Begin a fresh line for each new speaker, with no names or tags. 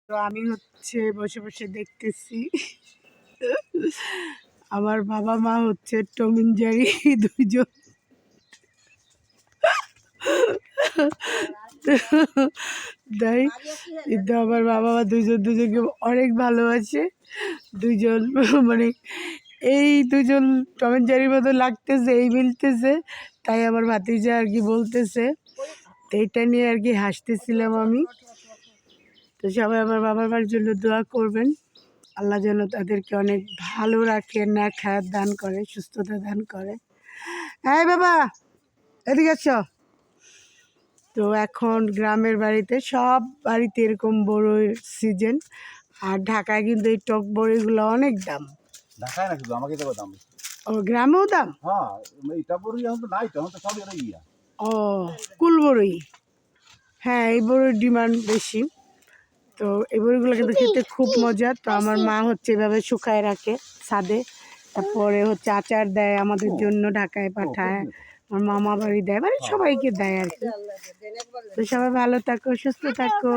তো আমি হচ্ছে বসে বসে দেখতেছি আমার বাবা মা হচ্ছে টম এন্ড জেরি দুইজন তাই কিন্তু আমার বাবা মা দুজনকে অনেক ভালোবাসে। দুইজন মানে এই দুজন টম এন্ড জেরির মতো লাগতেছে, এই মিলতেছে, তাই আমার ভাতিজা আর কি বলতেছে। তো এইটা নিয়ে আর কি হাসতেছিলাম আমি। তো সবাই আমার বাবা মার জন্য দোয়া করবেন, আল্লাহ যেন তাদেরকে অনেক ভালো রাখে, নেক হায়াত দান করে, সুস্থতা দান করে। হ্যাঁ বাবা এদিকে আছো। তো এখন গ্রামের বাড়িতে সব বাড়িতে এরকম বড়ইর সিজন, আর ঢাকায় কিন্তু এই টক বড়িগুলো অনেক দাম।
ঢাকায় না শুধু আমাকে দেবো দাম।
ও গ্রামেও দাম?
হ্যাঁ এটা বড়ি এখন তো নাই, তখন তো সব এটা ইয়া।
ও কুল বড়ই, হ্যাঁ এই বড়ির ডিমান্ড বেশি। তো এই বড়িগুলো কিন্তু খেতে খুব মজা। তো আমার মা হচ্ছে এভাবে শুকায় রাখে ছাদে, তারপরে হচ্ছে আচার দেয় আমাদের জন্য, ঢাকায় পাঠায়, আমার মামা বাড়ি দেয়, মানে সবাইকে দেয় আর কি। তো সবাই ভালো থাকো, সুস্থ থাকো।